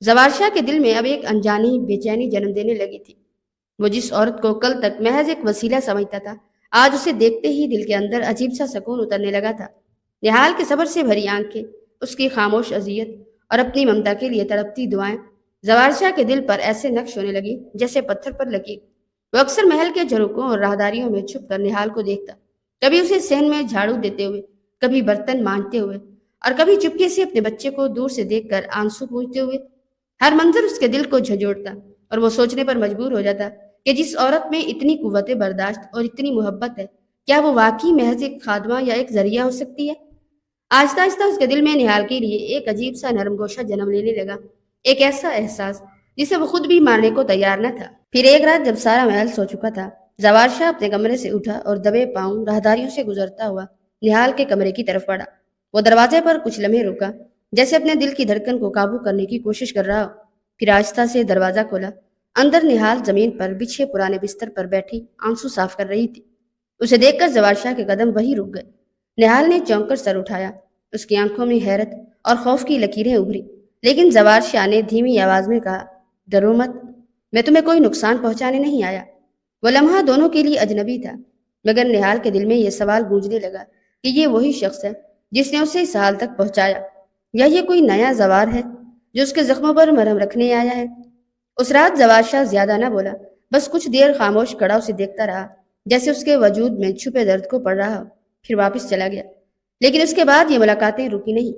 زوال شاہ کے دل میں اب ایک انجانی بے چینی جنم دینے لگی تھی۔ وہ جس عورت کو کل تک محض ایک وسیلہ سمجھتا تھا، آج اسے دیکھتے ہی دل کے اندر عجیب سا سکون اترنے لگا تھا۔ نہال کے صبر سے بھری آنکھیں، اس کی خاموش اذیت اور اپنی ممتا کے لیے تڑپتی دعائیں زوال شاہ کے دل پر ایسے نقش ہونے لگی جیسے پتھر پر لکیر۔ وہ اکثر محل کے جھروکوں اور راہداریوں میں چھپ کر نہال کو دیکھتا، کبھی اسے صحن میں جھاڑو دیتے ہوئے، کبھی برتن مانجتے ہوئے، اور کبھی چپکے سے اپنے بچے کو دور سے دیکھ کر آنسو پوچھتے ہوئے۔ ہر منظر اس کے دل کو جھنجھوڑتا، اور وہ سوچنے پر مجبور ہو جاتا کہ جس عورت میں اتنی قوت برداشت اور اتنی محبت ہے، کیا وہ واقعی محض ایک خادمہ یا ایک ذریعہ ہو سکتی ہے؟ آہستہ آہستہ اس کے دل میں نہال کے لیے ایک عجیب سا نرم گوشہ جنم لینے لگا، ایک ایسا احساس جسے وہ خود بھی ماننے کو تیار نہ تھا۔ پھر ایک رات جب سارا محل سو چکا تھا، زوال شاہ اپنے کمرے سے اٹھا اور دبے پاؤں راہداریوں سے گزرتا ہوا نہال کے کمرے کی طرف بڑھا۔ وہ دروازے پر کچھ لمحے رکا، جیسے اپنے دل کی دھڑکن کو قابو کرنے کی کوشش کر رہا ہو، پھر آہستہ سے دروازہ کھولا۔ اندر نہال زمین پر بچھے پرانے بستر پر بیٹھی آنسو صاف کر رہی تھی۔ اسے دیکھ کر زوال شاہ کے قدم وہیں رک گئے۔ نہال نے چونک کر سر اٹھایا، اس کی آنکھوں میں حیرت اور خوف کی لکیریں ابھری، لیکن زوال شاہ نے دھیمی آواز میں کہا، ڈرو مت، میں تمہیں کوئی نقصان پہنچانے نہیں آیا۔ وہ لمحہ دونوں کے لیے اجنبی تھا، مگر نہال کے دل میں یہ سوال گونجنے لگا کہ یہ وہی شخص ہے جس نے اسے اس حال تک پہنچایا، یا یہ کوئی نیا زوار ہے جو اس کے زخموں پر مرہم رکھنے آیا ہے۔ اس رات زوال شاہ زیادہ نہ بولا، بس کچھ دیر خاموش کھڑا اسے دیکھتا رہا، جیسے اس کے وجود میں چھپے درد کو پڑھ رہا ہو، پھر واپس چلا گیا۔ لیکن اس کے بعد یہ ملاقاتیں رکی نہیں۔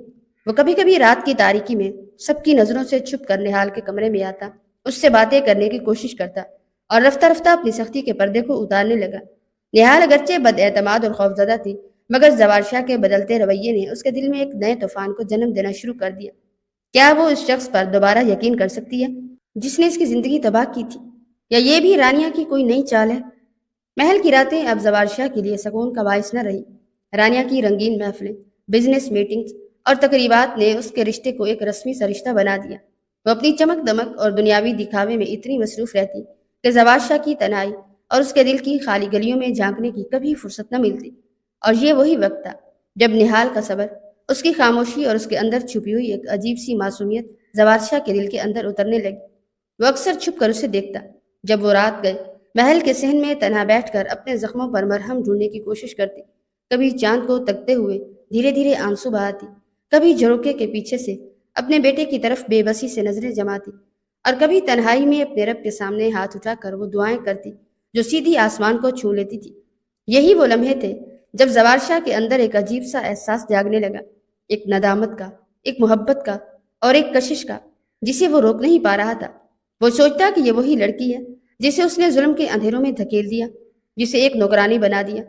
وہ کبھی کبھی رات کی تاریکی میں سب کی نظروں سے چھپ کر نہال کے کمرے میں آتا، اس سے باتیں کرنے کی کوشش کرتا، اور رفتہ رفتہ اپنی سختی کے پردے کو اتارنے لگا۔ نہال اگرچہ بد اعتماد اور خوفزدہ تھی، مگر زوال شاہ کے بدلتے رویے نے اس کے دل میں ایک نئے طوفان کو جنم دینا شروع کر دیا۔ کیا وہ اس شخص پر دوبارہ یقین کر سکتی ہے جس نے اس کی زندگی تباہ کی تھی، یا یہ بھی رانیہ کی کوئی نئی چال ہے؟ محل کی راتیں اب زوال شاہ کے لیے سکون کا باعث نہ رہی۔ رانیہ کی رنگین محفلیں، بزنس میٹنگز اور تقریبات نے اس کے رشتے کو ایک رسمی سا رشتہ بنا دیا۔ وہ اپنی چمک دمک اور دنیاوی دکھاوے میں اتنی مصروف رہتی کہ زوال شاہ کی تنہائی اور اس کے دل کی خالی گلیوں میں جھانکنے کی کبھی فرصت نہ ملتی۔ اور یہ وہی وقت تھا جب نہال کا صبر، اس کی خاموشی اور اس کے اندر چھپی ہوئی ایک عجیب سی معصومیت زوال شاہ کے دل کے اندر اترنے لگی۔ وہ اکثر چھپ کر اسے دیکھتا جب وہ رات گئے محل کے صحن میں تنہا بیٹھ کر اپنے زخموں پر مرہم ڈھونڈنے کی کوشش کرتی، کبھی چاند کو تکتے ہوئے دھیرے دھیرے آنسو بہاتی، کبھی جھروکے کے پیچھے سے اپنے بیٹے کی طرف بے بسی سے نظریں جماتی، اور کبھی تنہائی میں اپنے رب کے سامنے ہاتھ اٹھا کر وہ دعائیں کرتی جو سیدھی آسمان کو چھو لیتی تھی۔ یہی وہ لمحے تھے جب زوال شاہ کے اندر ایک عجیب سا احساس جاگنے لگا، ایک ندامت کا، ایک محبت کا، اور ایک کشش کا جسے وہ روک نہیں پا رہا تھا۔ وہ سوچتا کہ یہ وہی لڑکی ہے جسے اس نے ظلم کے اندھیروں میں دھکیل دیا، جسے ایک نوکرانی بنا دیا،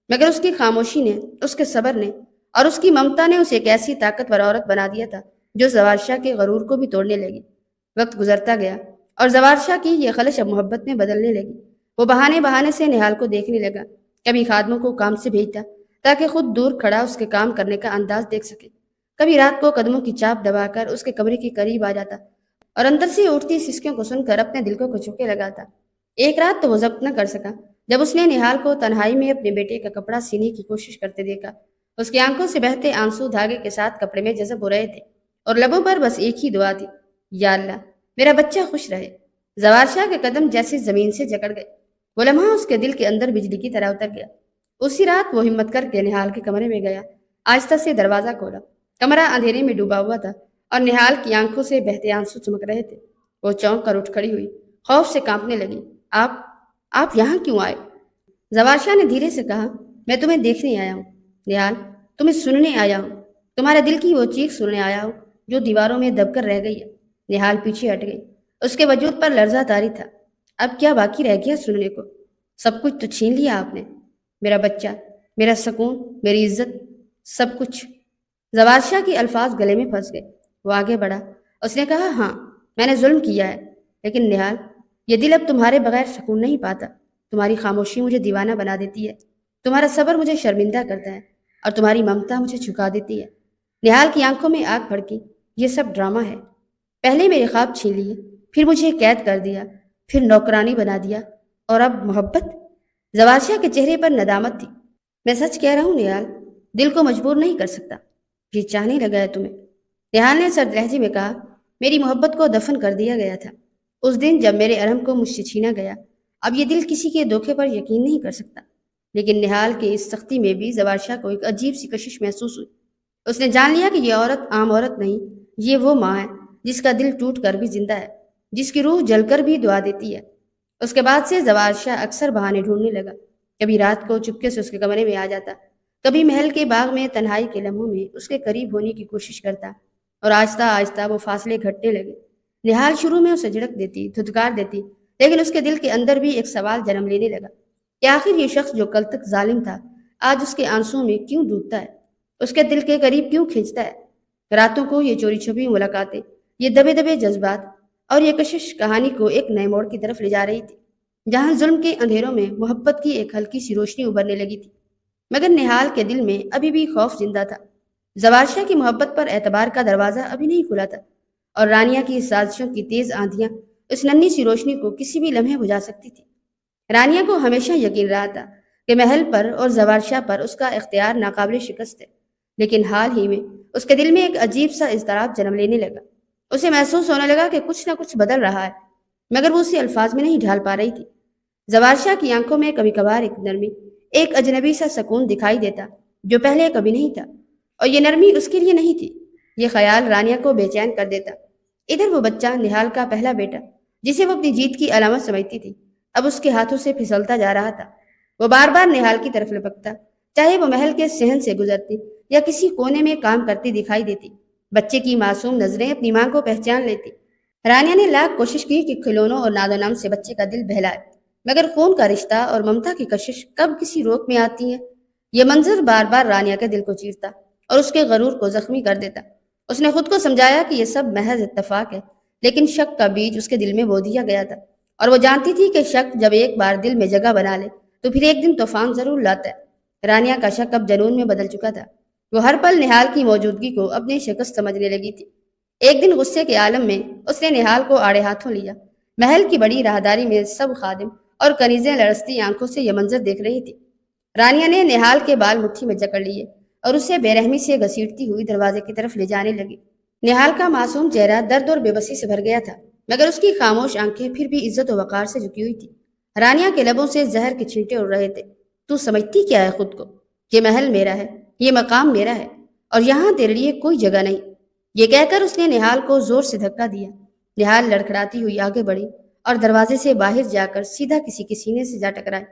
مگر اس کی خاموشی نے، اس کے صبر نے اور اس کی ممتا نے اسے ایک ایسی طاقتور عورت بنا دیا تھا جو زوال شاہ کے غرور کو بھی توڑنے لگی۔ وقت گزرتا گیا اور زوال شاہ کی یہ خلش اب محبت میں بدلنے لگی۔ وہ بہانے بہانے سے نہال کو دیکھنے لگا، کبھی خادموں کو کام سے بھیجتا تاکہ خود دور کھڑا اس کے کام کرنے کا انداز دیکھ سکے، کبھی رات کو قدموں کی چاپ دبا کر اس کے کمرے کے قریب آ جاتا اور اندر سے اٹھتی سسکیوں کو سن کر اپنے دل کو کچوکے لگاتا۔ ایک رات تو وہ ضبط نہ کر سکا جب اس نے نہال کو تنہائی میں اپنے بیٹے کا کپڑا سینے کی کوشش کرتے دیکھا۔ اس کی آنکھوں سے بہتے آنسو دھاگے کے ساتھ کپڑے میں جذب ہو رہے تھے، اور لبوں پر بس ایک ہی دعا تھی، یا اللہ میرا بچہ خوش رہے۔ زوال شاہ کے قدم جیسے زمین سے جکڑ گئے۔ وہ لمحہ اس کے دل کے اندر بجلی کی طرح اتر گیا۔ اسی رات وہ ہمت کر کے نہال کے کمرے میں گیا، آہستہ سے دروازہ کھولا۔ کمرہ اندھیرے میں ڈوبا ہوا تھا اور نہال کی آنکھوں سے بہتے آنسو چمک رہے تھے۔ وہ چونک کر اٹھ کھڑی ہوئی، خوف سے کانپنے لگی۔ آپ یہاں کیوں آئے؟ زوال شاہ نے دھیرے سے کہا، میں تمہیں دیکھنے آیا ہوں نہال، تمہیں سننے آیا ہوں۔ تمہارے دل کی وہ چیخ سننے آیا ہوں جو دیواروں میں دب کر رہ گئی ہے۔ نہال پیچھے ہٹ گئی۔ اس کے وجود پر لرزہ طاری تھا۔ اب کیا باقی رہ گیا سننے کو؟ سب کچھ تو چھین لیا آپ نے، میرا بچہ، میرا سکون، میری عزت، سب کچھ۔ زوال شاہ کے الفاظ گلے میں پھنس گئے۔ وہ آگے بڑھا۔ اس نے کہا، ہاں میں نے ظلم کیا ہے، لیکن نہال، یہ دل اب تمہارے بغیر سکون نہیں پاتا۔ تمہاری خاموشی مجھے دیوانہ بنا دیتی ہے، تمہارا صبر مجھے شرمندہ کرتا ہے، اور تمہاری ممتا مجھے جھکا دیتی ہے۔ نہال کی آنکھوں میں آگ بھڑکی۔ یہ سب ڈرامہ ہے۔ پہلے میرے خواب چھین لیے، پھر مجھے قید کر دیا، پھر نوکرانی بنا دیا، اور اب محبت؟ زوال شاہ کے چہرے پر ندامت تھی۔ میں سچ کہہ رہا ہوں نہال، دل کو مجبور نہیں کر سکتا۔ یہ چاہنے لگا ہے تمہیں۔ نہال نے سرد لہجے میں کہا، میری محبت کو دفن کر دیا گیا تھا اس دن جب میرے ارم کو مجھ سے چھینا گیا۔ اب یہ دل کسی کے دھوکے پر یقین نہیں کر سکتا۔ لیکن نہال کے اس سختی میں بھی زوال شاہ کو ایک عجیب سی کشش محسوس ہوئی۔ اس نے جان لیا کہ یہ عورت عام عورت نہیں، یہ وہ ماں ہے جس کا دل ٹوٹ کر بھی زندہ ہے، جس کی روح جل کر بھی دعا دیتی ہے۔ اس کے بعد سے زوال شاہ اکثر بہانے ڈھونڈنے لگا۔ کبھی رات کو چپکے سے اس کے کمرے میں آ جاتا، کبھی محل کے باغ میں تنہائی کے لمحوں میں اس کے قریب ہونے کی کوشش کرتا، اور آہستہ آہستہ وہ فاصلے گھٹنے لگے۔ نہال شروع میں اسے جھڑک دیتی، دھتکار دیتی، لیکن اس کے دل کے اندر بھی ایک سوال جنم لینے لگا کہ آخر یہ شخص جو کل تک ظالم تھا، آج اس کے آنسوؤں میں کیوں ڈوبتا ہے، اس کے دل کے قریب کیوں کھینچتا ہے۔ راتوں کو یہ چوری چھپی ملاقاتیں، یہ دبے دبے جذبات اور یہ کشش کہانی کو ایک نئے موڑ کی طرف لے جا رہی تھی، جہاں ظلم کے اندھیروں میں محبت کی ایک ہلکی سی روشنی ابھرنے لگی تھی۔ مگر نہال کے دل میں ابھی بھی خوف زندہ تھا۔ زوال شاہ کی محبت پر اعتبار کا دروازہ ابھی نہیں کھلا تھا، اور رانیہ کی سازشوں کی تیز آندھیاں اس ننھی سی روشنی کو کسی بھی لمحے بجھا سکتی تھی۔ رانیہ کو ہمیشہ یقین رہا تھا کہ محل پر اور زوال شاہ پر اس کا اختیار ناقابل شکست ہے، لیکن حال ہی میں اس کے دل میں ایک عجیب سا اضطراب جنم لینے لگا۔ اسے محسوس ہونے لگا کہ کچھ نہ کچھ بدل رہا ہے، مگر وہ اسے الفاظ میں نہیں ڈھال پا رہی تھی۔ زوال شاہ کی آنکھوں میں کبھی کبھار ایک نرمی، ایک اجنبی سا سکون دکھائی دیتا جو پہلے کبھی نہیں تھا، اور یہ نرمی اس کے لیے نہیں تھی۔ یہ خیال رانیہ کو بے چین کر دیتا۔ ادھر وہ بچہ، نہال کا پہلا بیٹا، جسے وہ اپنی جیت کی علامت سمجھتی تھی، اب اس کے ہاتھوں سے پھسلتا جا رہا تھا۔ وہ بار بار نہال کی طرف لپکتا، چاہے وہ محل کے صحن سے گزرتی یا کسی کونے میں کام کرتی دکھائی دیتی۔ بچے کی معصوم نظریں اپنی ماں کو پہچان لیتی۔ رانیہ نے لاکھ کوشش کی کہ کھلونوں اور ناد و نام سے بچے کا دل بہلائے، مگر خون کا رشتہ اور ممتا کی کشش کب کسی روک میں آتی ہے۔ یہ منظر بار بار رانیہ کے دل کو چیرتا اور اس کے غرور کو زخمی کر دیتا۔ اس نے خود کو سمجھایا کہ یہ سب محض اتفاق ہے، لیکن شک کا بیج اس کے دل میں بو دیا گیا تھا، اور وہ جانتی تھی کہ شک جب ایک بار دل میں جگہ بنا لے تو پھر ایک دن طوفان ضرور لاتا ہے۔ رانیہ کا شک اب جنون میں بدل چکا تھا۔ وہ ہر پل نہال کی موجودگی کو اپنی شکست سمجھنے لگی تھی۔ ایک دن غصے کے عالم میں اس نے نہال کو آڑے ہاتھوں لیا۔ محل کی بڑی راہداری میں سب خادم اور کنیزیں لرزتی آنکھوں سے یہ منظر دیکھ رہی تھی۔ رانیہ نے نہال کے بال مٹھی میں جکڑ لیے اور اسے بے رحمی سے گھسیٹتی ہوئی دروازے کی طرف لے جانے لگی۔ نہال کا معصوم چہرہ درد اور بے بسی سے بھر گیا تھا، مگر اس کی خاموش آنکھیں پھر بھی عزت و وقار سے جھکی ہوئی تھی۔ رانیہ کے لبوں سے زہر کے چھینٹے اڑ رہے تھے۔ تو سمجھتی کیا ہے خود کو؟ یہ محل میرا ہے، یہ مقام میرا ہے، اور یہاں تیرے لیے کوئی جگہ نہیں۔ یہ کہہ کر اس نے نہال کو زور سے دھکا دیا۔ نہال لڑکھڑاتی ہوئی آگے بڑھی اور دروازے سے باہر جا کر سیدھا کسی کے سینے سے جا ٹکرائی۔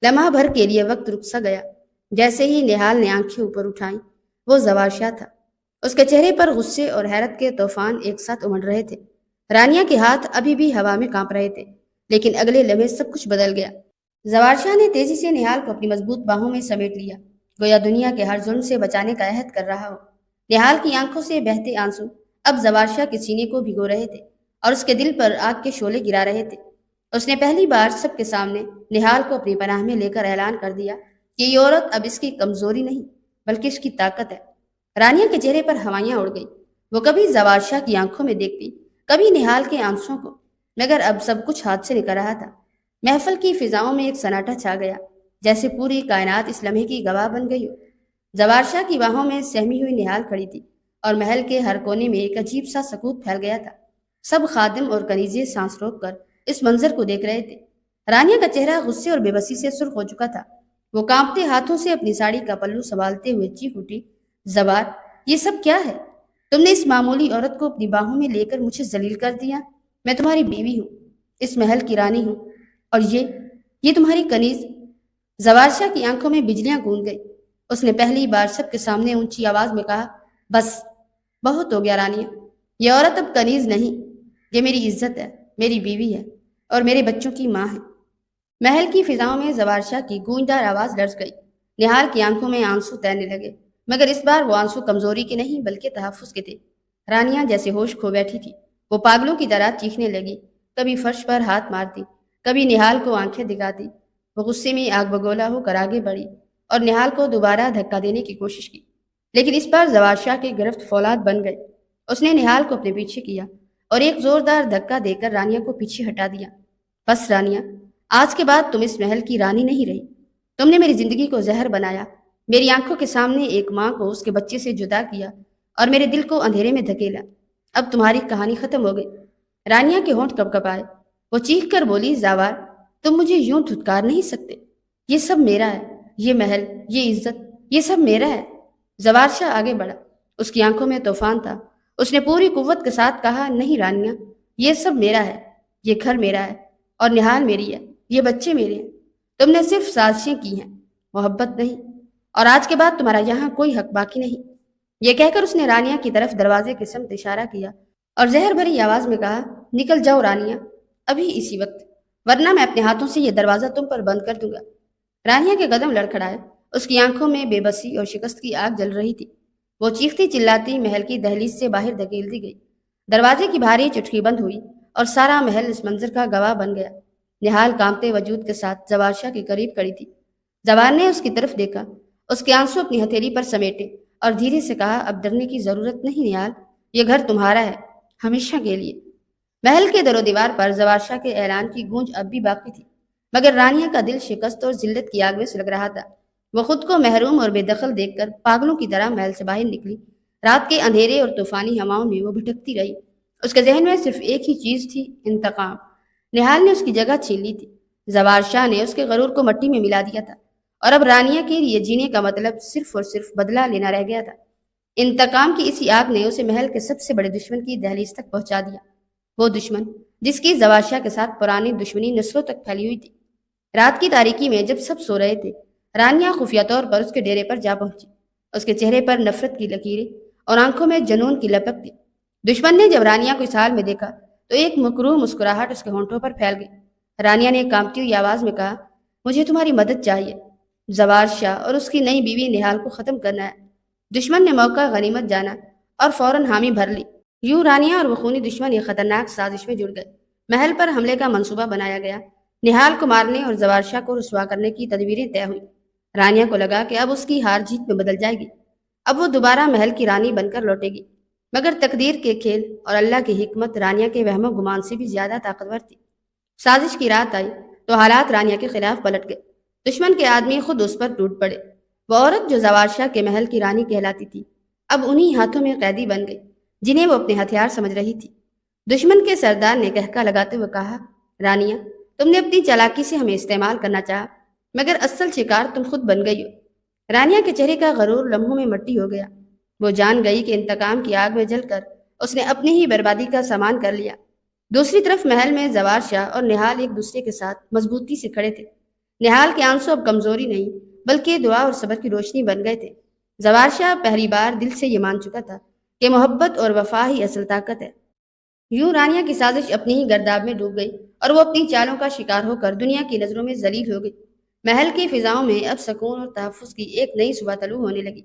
لمحہ بھر کے لیے وقت رک سا گیا۔ جیسے ہی نہال نے آنکھیں اوپر اٹھائیں، وہ زوال شاہ تھا۔ اس کے چہرے پر غصے اور حیرت کے طوفان ایک ساتھ امڑ رہے تھے۔ رانیہ کے ہاتھ ابھی بھی ہوا میں کانپ رہے تھے، لیکن اگلے لمحے سب کچھ بدل گیا۔ زوال شاہ نے تیزی سے نہال کو اپنی مضبوط باہوں میں سمیٹ لیا، گویا دنیا کے ہر ظلم سے بچانے کا عہد کر رہا ہو۔ نہال کی آنکھوں سے بہتے آنسو اب زوال شاہ کے سینے کو بھگو رہے تھے اور اس کے دل پر آگ کے شعلے گرا رہے تھے۔ اس نے پہلی بار سب کے سامنے نہال کو اپنی پناہ میں لے کر اعلان کر دیا کہ یہ عورت اب اس کی کمزوری نہیں بلکہ اس کی طاقت ہے۔ رانیہ کے چہرے پر ہوائیاں اڑ گئی۔ وہ کبھی زوال شاہ کی آنکھوں میں دیکھتی، کبھی نہال کے آنسوؤں کو، مگر اب سب کچھ ہاتھ سے نکل رہا تھا۔ محفل کی فضاؤں میں ایک سناٹا چھا گیا، جیسے پوری کائنات اس لمحے کی گواہ بن گئی ہو۔ زوال شاہ کی باہوں میں سہمی ہوئی نہال کھڑی تھی، اور محل کے ہر کونے میں ایک عجیب سا سکوت پھیل گیا تھا۔ سب خادم اور کنیزیں سانس روک کر اس منظر کو دیکھ رہے تھے۔ رانیہ کا چہرہ غصے اور بے بسی سے سرخ ہو چکا تھا۔ وہ کانپتے ہاتھوں سے اپنی ساڑی کا پلو سنبھالتے ہوئے چیخ اٹھی، زوال، یہ سب کیا ہے؟ تم نے اس معمولی عورت کو اپنی باہوں میں لے کر مجھے ذلیل کر دیا۔ میں تمہاری بیوی ہوں، اس محل کی رانی ہوں، اور یہ تمہاری کنیز۔ زوال شاہ کی آنکھوں میں بجلیاں گونج گئی۔ اس نے پہلی بار سب کے سامنے اونچی آواز میں کہا، بس بہت ہو گیا رانیہ، یہ عورت اب کنیز نہیں، یہ میری عزت ہے، میری بیوی ہے اور میرے بچوں کی ماں ہے۔ محل کی فضاؤں میں زوار شاہ کی گونجدار آواز لرز گئی۔ نہال کی آنکھوں میں آنسو تیرنے لگے، مگر اس بار وہ آنسو کمزوری کے نہیں بلکہ تحفظ کے تھے۔ رانیہ جیسے ہوش کھو بیٹھی تھی، وہ پاگلوں کی طرح چیخنے لگی، کبھی فرش پر ہاتھ مارتی، کبھی نہال کو آنکھیں دکھاتی۔ وہ غصے میں آگ بگولا ہو کر آگے بڑھی اور نہال کو دوبارہ دھکا دینے کی کوشش کی، لیکن اس بار زوار شاہ کے گرفت فولاد بن گئے۔ اس نے نہال کو اپنے پیچھے کیا اور ایک زوردار دھکا دے کر رانیہ کو پیچھے ہٹا دیا۔ بس رانیہ، آج کے بعد تم اس محل کی رانی نہیں رہی۔ تم نے میری زندگی کو زہر بنایا، میری آنکھوں کے سامنے ایک ماں کو اس کے بچے سے جدا کیا اور میرے دل کو اندھیرے میں دھکیلا۔ اب تمہاری کہانی ختم ہو گئی۔ رانیہ کے ہونٹ کپ کپ آئے، وہ چیخ کر بولی، زاوار، تم مجھے یوں دھتکار نہیں سکتے، یہ سب میرا ہے، یہ محل، یہ عزت، یہ سب میرا ہے۔ زوار شاہ آگے بڑھا، اس کی آنکھوں میں طوفان تھا۔ اس نے پوری قوت کے ساتھ کہا، نہیں رانیہ، یہ سب میرا ہے، یہ گھر میرا ہے اور نہال میری ہے، یہ بچے میرے ہیں۔ تم نے صرف سازشیں کی ہیں، محبت نہیں، اور آج کے بعد تمہارا یہاں کوئی حق باقی نہیں۔ یہ کہہ کر اس نے رانیہ کی طرف دروازے کی سمت اشارہ کیا اور زہر بھری آواز میں کہا، نکل جاؤ رانیہ، ابھی اسی وقت، ورنہ میں اپنے ہاتھوں سے یہ دروازہ تم پر بند کر دوں گا۔ رانیہ کے قدم لڑکھڑائے، اس کی آنکھوں میں بے بسی اور شکست کی آگ جل رہی تھی۔ وہ چیختی چلاتی محل کی دہلیز سے باہر دھکیل دی گئی۔ دروازے کی بھاری چٹکی بند ہوئی اور سارا محل اس منظر کا گواہ بن گیا۔ نہال کانپتے وجود کے ساتھ زوار شاہ کے قریب کھڑی تھی۔ زوار نے اس کی طرف دیکھا، اس کے آنسو اپنی ہتھیلی پر سمیٹے اور دھیرے سے کہا، اب ڈرنے کی ضرورت نہیں نہال، یہ گھر تمہارا ہے، ہمیشہ کے لیے۔ محل کے در و دیوار پر زوار شاہ کے اعلان کی گونج اب بھی باقی تھی، مگر رانیہ کا دل شکست اور ذلت کی آگ میں سلگ رہا تھا۔ وہ خود کو محروم اور بے دخل دیکھ کر پاگلوں کی طرح محل سے باہر نکلی۔ رات کے اندھیرے اور طوفانی ہواؤں میں وہ بھٹکتی رہی۔ اس کے ذہن میں صرف ایک ہی چیز تھی، انتقام۔ نہال نے اس کی جگہ چھین لی تھی، زوار شاہ نے اس کے غرور کو مٹی میں ملا دیا تھا، اور اب رانیہ کے لیے جینے کا مطلب صرف اور صرف بدلہ لینا رہ گیا تھا۔ انتقام کی اسی آگ نے اسے محل کے سب سے بڑے دشمن کی دہلیز تک پہنچا دیا، وہ دشمن جس کی زوار شاہ کے ساتھ پرانی دشمنی نسلوں تک پھیلی ہوئی تھی۔ رات کی تاریکی میں جب سب سو رہے تھے، رانیہ خفیہ طور پر اس کے ڈیرے پر جا پہنچی۔ اس کے چہرے پر نفرت کی لکیریں اور آنکھوں میں جنون کی لپک تھی۔ دشمن نے جب رانیہ کو اس حال میں دیکھا تو ایک مکروہ مسکراہٹ اس کے ہونٹوں پر پھیل گئی۔ رانیہ نے کانپتی ہوئی آواز میں کہا، مجھے تمہاری مدد چاہیے، زوار شاہ اور اس کی نئی بیوی نہال کو ختم کرنا ہے۔ دشمن نے موقع غنیمت جانا اور فوراً حامی بھر لی۔ یوں رانیہ اور وہ خونی دشمن ایک خطرناک سازش میں جڑ گئے۔ محل پر حملے کا منصوبہ بنایا گیا، نہال کو مارنے اور زوار شاہ کو رسوا کرنے کی تدبیریں طے ہوئیں۔ رانیہ کو لگا کہ اب اس کی ہار جیت میں بدل جائے گی، اب وہ دوبارہ محل کی رانی بن کر لوٹے گی، مگر تقدیر کے کھیل اور اللہ کی حکمت رانیہ کے وہم و گمان سے بھی زیادہ طاقتور تھی۔ سازش کی رات آئی تو حالات رانیہ کے خلاف پلٹ گئے۔ دشمن کے آدمی خود اس پر ٹوٹ پڑے۔ وہ عورت جو زوار شاہ کے محل کی رانی کہلاتی تھی، اب انہی ہاتھوں میں قیدی بن گئی جنہیں وہ اپنے ہتھیار سمجھ رہی تھی۔ دشمن کے سردار نے کہکا لگاتے ہوئے کہا، رانیہ، تم نے اپنی چالاکی سے ہمیں استعمال کرنا چاہا، مگر اصل شکار تم خود بن گئی ہو۔ رانیہ کے چہرے کا غرور لمحوں میں مٹی ہو گیا۔ وہ جان گئی کہ انتقام کی آگ میں جل کر اس نے اپنی ہی بربادی کا سامان کر لیا۔ دوسری طرف محل میں زوار شاہ اور نہال ایک دوسرے کے ساتھ مضبوطی سے کھڑے تھے۔ نہال کے آنسو اب کمزوری نہیں بلکہ دعا اور صبر کی روشنی بن گئے تھے۔ زوار شاہ پہلی بار دل سے یہ مان چکا تھا کہ محبت اور وفا ہی اصل طاقت ہے۔ یوں رانیہ کی سازش اپنی ہی گرداب میں ڈوب گئی اور وہ اپنی چالوں کا شکار ہو کر دنیا کی نظروں میں ذلیل ہو گئی۔ محل کی فضاؤں میں اب سکون اور تحفظ کی ایک نئی صبح طلوع ہونے لگی۔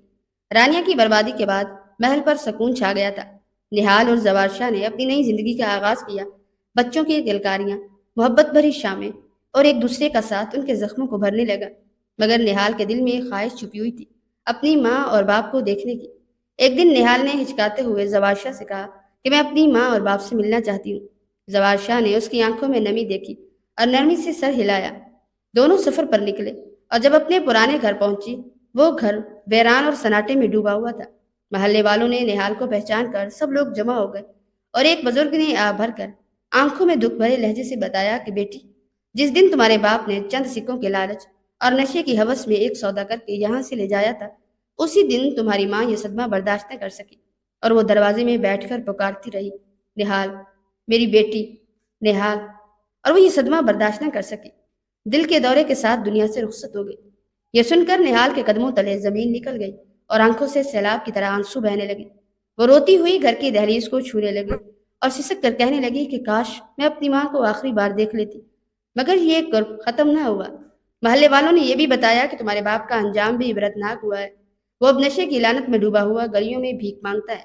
رانیہ کی بربادی کے بعد محل پر سکون چھا گیا تھا۔ نہال اور زوار شاہ نے اپنی نئی زندگی کا آغاز کیا۔ بچوں کی کلکاریاں، محبت بھری شامیں اور ایک دوسرے کا ساتھ ان کے زخموں کو بھرنے لگا، مگر نہال کے دل میں ایک خواہش چھپی ہوئی تھی، اپنی ماں اور باپ کو دیکھنے کی۔ ایک دن نہال نے ہچکاتے ہوئے زوار شاہ سے کہا کہ میں اپنی ماں اور باپ سے ملنا چاہتی ہوں۔ زوار شاہ نے اس کی آنکھوں میں نمی دیکھی اور نرمی سے سر ہلایا۔ دونوں سفر پر نکلے اور جب اپنے پرانے گھر پہنچی، وہ گھر ویران اور سناٹے میں ڈوبا ہوا تھا۔ محلے والوں نے نہال کو پہچان کر سب لوگ جمع ہو گئے اور ایک بزرگ نے آہ بھر کر آنکھوں میں دکھ بھرے لہجے سے بتایا کہ بیٹی، جس دن تمہارے باپ نے چند سکوں کے لالچ اور نشے کی ہوس میں ایک سودا کر کے یہاں سے لے جایا تھا، اسی دن تمہاری ماں یہ صدمہ برداشت نہ کر سکی اور وہ دروازے میں بیٹھ کر پکارتی رہی، نہال، میری بیٹی، نہال، اور وہ یہ صدمہ برداشت نہ کر سکی۔ دل کے دورے کے ساتھ دنیا سے رخصت ہو گئی۔ یہ سن کر نہال کے قدموں تلے زمین نکل گئی اور آنکھوں سے سیلاب کی طرح آنسو بہنے لگے۔ وہ روتی ہوئی گھر کی دہلیز کو چھونے لگی اور سسک کر کہنے لگی کہ کاش میں اپنی ماں کو آخری بار دیکھ لیتی، مگر یہ قرب ختم نہ ہوا۔ محلے والوں نے یہ بھی بتایا کہ تمہارے باپ کا انجام بھی عبرتناک ہوا ہے۔ وہ اب نشے کی لعنت میں ڈوبا ہوا گلیوں میں بھیک مانگتا ہے۔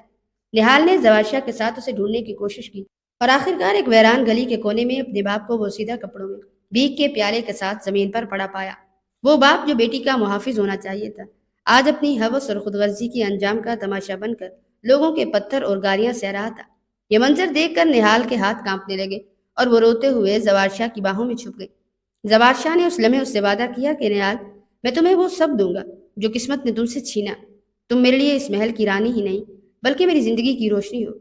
نہال نے زواشا کے ساتھ اسے ڈھونڈنے کی کوشش کی اور آخرکار ایک ویران گلی کے کونے میں اپنے باپ کو بوسیدہ کپڑوں میں بھیک کے پیالے کے ساتھ زمین پر پڑا پایا۔ وہ باپ جو بیٹی کا محافظ ہونا چاہیے تھا، آج اپنی ہوس اور خود غرضی کی انجام کا تماشا بن کر لوگوں کے پتھر اور گالیاں سہ رہا تھا۔ یہ منظر دیکھ کر نہال کے ہاتھ کانپنے لگے اور وہ روتے ہوئے زوار شاہ کی باہوں میں چھپ گئی۔ زوار شاہ نے اس لمحے اس سے وعدہ کیا کہ نہال، میں تمہیں وہ سب دوں گا جو قسمت نے تم سے چھینا۔ تم میرے لیے اس محل کی رانی ہی نہیں بلکہ میری زندگی کی روشنی ہو۔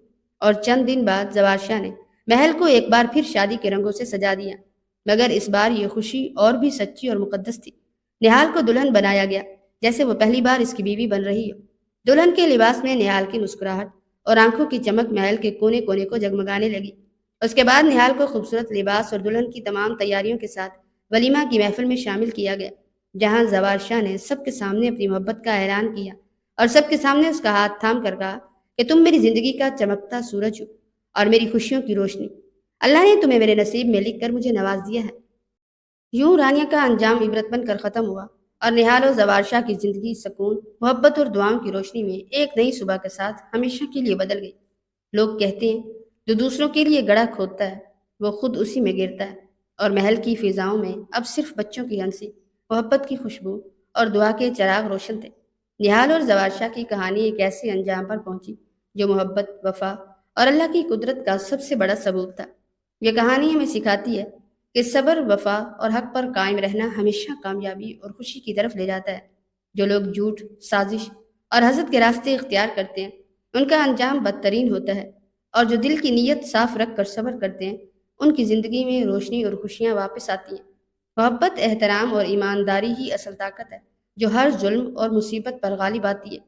اور چند دن بعد زوار شاہ نے محل کو ایک بار پھر شادی کے رنگوں سے سجا دیا، مگر اس بار یہ خوشی اور بھی سچی اور مقدس تھی۔ نہال کو دلہن بنایا گیا جیسے وہ پہلی بار اس کی بیوی بن رہی ہو۔ دلہن کے لباس میں نہال کی مسکراہٹ اور آنکھوں کی چمک محل کے کونے کونے کو جگمگانے لگی۔ اس کے بعد نہال کو خوبصورت لباس اور دلہن کی تمام تیاریوں کے ساتھ ولیمہ کی محفل میں شامل کیا گیا، جہاں زوار شاہ نے سب کے سامنے اپنی محبت کا اعلان کیا اور سب کے سامنے اس کا ہاتھ تھام کر کہا کہ تم میری زندگی کا چمکتا سورج ہو اور میری خوشیوں کی روشنی۔ اللہ نے تمہیں میرے نصیب میں لکھ کر مجھے نواز دیا ہے۔ یوں رانیہ کا انجام عبرت بن کر ختم ہوا اور نہال و زوار شاہ کی زندگی سکون، محبت اور دعاؤں کی روشنی میں ایک نئی صبح کے ساتھ ہمیشہ کے لیے بدل گئی۔ لوگ کہتے ہیں جو دوسروں کے لیے گڑھا کھودتا ہے وہ خود اسی میں گرتا ہے، اور محل کی فضاؤں میں اب صرف بچوں کی ہنسی، محبت کی خوشبو اور دعا کے چراغ روشن تھے۔ نہال اور زوار شاہ کی کہانی ایک ایسے انجام پر پہنچی جو محبت، وفا اور اللہ کی قدرت کا سب سے بڑا ثبوت تھا۔ یہ کہانی ہمیں سکھاتی ہے کہ صبر، وفا اور حق پر قائم رہنا ہمیشہ کامیابی اور خوشی کی طرف لے جاتا ہے۔ جو لوگ جھوٹ، سازش اور حسد کے راستے اختیار کرتے ہیں ان کا انجام بدترین ہوتا ہے، اور جو دل کی نیت صاف رکھ کر صبر کرتے ہیں ان کی زندگی میں روشنی اور خوشیاں واپس آتی ہیں۔ محبت، احترام اور ایمانداری ہی اصل طاقت ہے جو ہر ظلم اور مصیبت پر غالب آتی ہے۔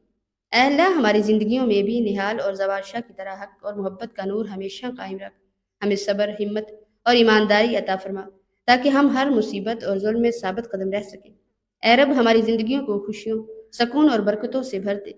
اے اللہ، ہماری زندگیوں میں بھی نہال اور زوار شاہ کی طرح حق اور محبت کا نور ہمیشہ قائم رکھ۔ ہمیں صبر، ہمت اور ایمانداری عطا فرما تاکہ ہم ہر مصیبت اور ظلم میں ثابت قدم رہ سکیں۔ اے رب، ہماری زندگیوں کو خوشیوں، سکون اور برکتوں سے بھر دے